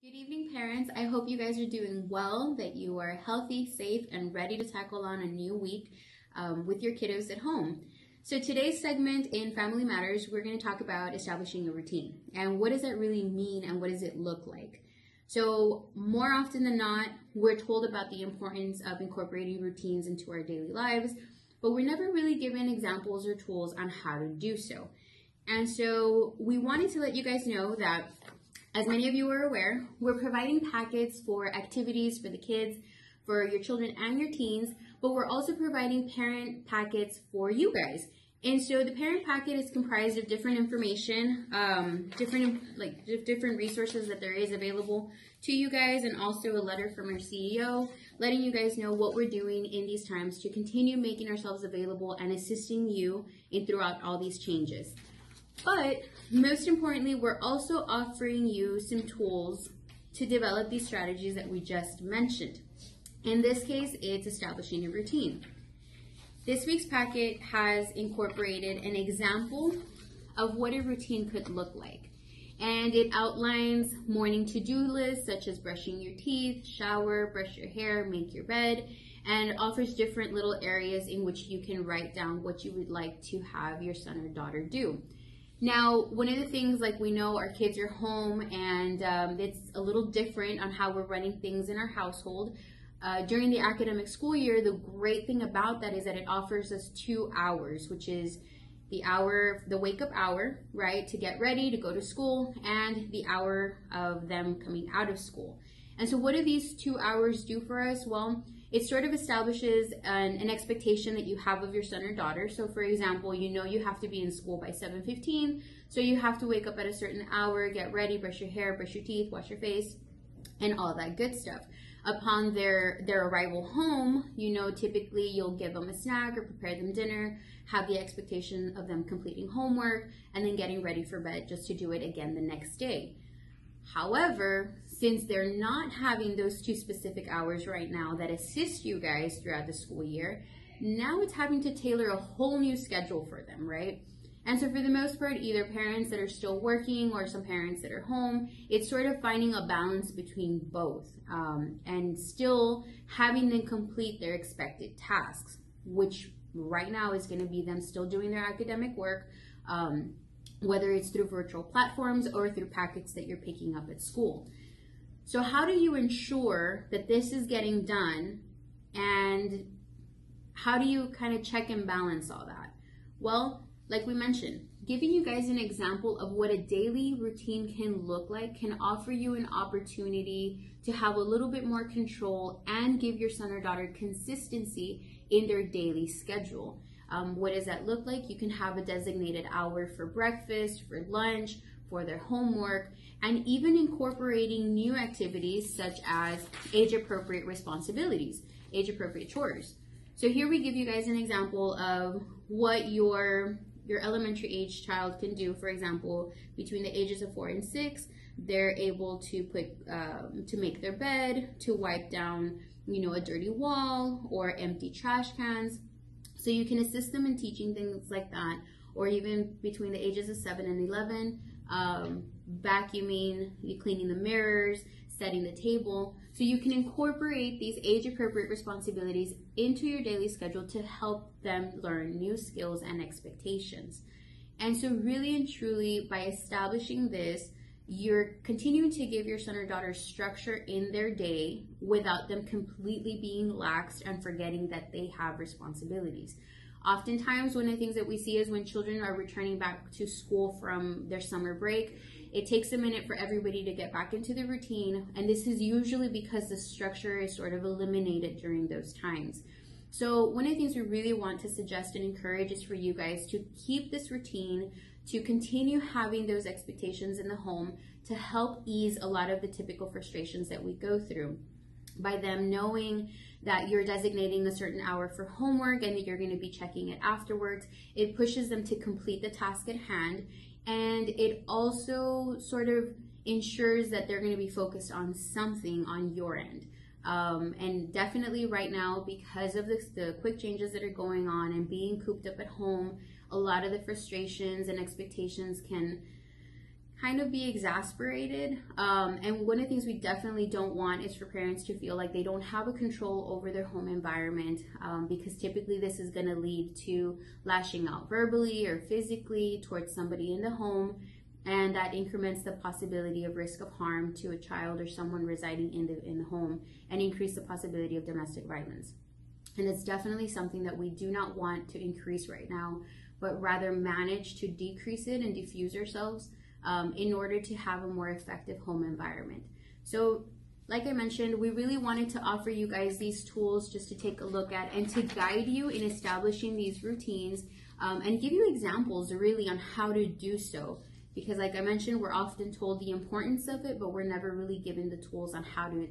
Good evening, parents. I hope you guys are doing well, that you are healthy, safe, and ready to tackle on a new week with your kiddos at home. So today's segment in Family Matters, we're going to talk about establishing a routine. And what does that really mean and what does it look like? So more often than not, we're told about the importance of incorporating routines into our daily lives, but we're never really given examples or tools on how to do so. And so we wanted to let you guys know that, as many of you are aware, we're providing packets for activities for the kids, for your children and your teens, but we're also providing parent packets for you guys. And so the parent packet is comprised of different information, different resources that there is available to you guys, and also a letter from our CEO letting you guys know what we're doing in these times to continue making ourselves available and assisting you in throughout all these changes. But most importantly, we're also offering you some tools to develop these strategies that we just mentioned. In this case, it's establishing a routine. This week's packet has incorporated an example of what a routine could look like. And it outlines morning to-do lists such as brushing your teeth, shower, brush your hair, make your bed, and offers different little areas in which you can write down what you would like to have your son or daughter do. Now, one of the things, like, we know our kids are home and it's a little different on how we're running things in our household. During the academic school year, the great thing about that is that it offers us 2 hours, which is the wake-up hour, right, to get ready, to go to school, and the hour of them coming out of school. And so what do these 2 hours do for us? Well, it sort of establishes an expectation that you have of your son or daughter. So for example, you know you have to be in school by 7:15, so you have to wake up at a certain hour, get ready, brush your hair, brush your teeth, wash your face, and all that good stuff. Upon their arrival home, you know, typically you'll give them a snack or prepare them dinner, have the expectation of them completing homework, and then getting ready for bed just to do it again the next day. However, since they're not having those 2 specific hours right now that assist you guys throughout the school year, now it's having to tailor a whole new schedule for them, right? And so for the most part, either parents that are still working or some parents that are home, it's sort of finding a balance between both and still having them complete their expected tasks, which right now is going to be them still doing their academic work, whether it's through virtual platforms or through packets that you're picking up at school. So how do you ensure that this is getting done, and how do you kind of check and balance all that? Well, like we mentioned, giving you guys an example of what a daily routine can look like can offer you an opportunity to have a little bit more control and give your son or daughter consistency in their daily schedule. What does that look like? You can have a designated hour for breakfast, for lunch, for their homework, and even incorporating new activities such as age-appropriate responsibilities, age-appropriate chores. So here we give you guys an example of what your elementary age child can do. For example, between the ages of 4 and 6, they're able to to make their bed, to wipe down, you know, a dirty wall or empty trash cans. So you can assist them in teaching things like that, or even between the ages of 7 and 11, vacuuming, cleaning the mirrors, setting the table. So you can incorporate these age-appropriate responsibilities into your daily schedule to help them learn new skills and expectations. And so really and truly, by establishing this, you're continuing to give your son or daughter structure in their day without them completely being laxed and forgetting that they have responsibilities. Oftentimes, one of the things that we see is when children are returning back to school from their summer break, it takes a minute for everybody to get back into the routine, and this is usually because the structure is sort of eliminated during those times. So one of the things we really want to suggest and encourage is for you guys to keep this routine, to continue having those expectations in the home to help ease a lot of the typical frustrations that we go through. By them knowing that you're designating a certain hour for homework and that you're going to be checking it afterwards, it pushes them to complete the task at hand, and it also sort of ensures that they're going to be focused on something on your end. And definitely right now, because of the quick changes that are going on and being cooped up at home, a lot of the frustrations and expectations can kind of be exasperated. And one of the things we definitely don't want is for parents to feel like they don't have a control over their home environment, because typically this is going to lead to lashing out verbally or physically towards somebody in the home, and that increments the possibility of risk of harm to a child or someone residing in the home, and increase the possibility of domestic violence. And it's definitely something that we do not want to increase right now, but rather manage to decrease it and diffuse ourselves in order to have a more effective home environment. So like I mentioned, we really wanted to offer you guys these tools just to take a look at and to guide you in establishing these routines, and give you examples really on how to do so. Because like I mentioned, we're often told the importance of it, but we're never really given the tools on how to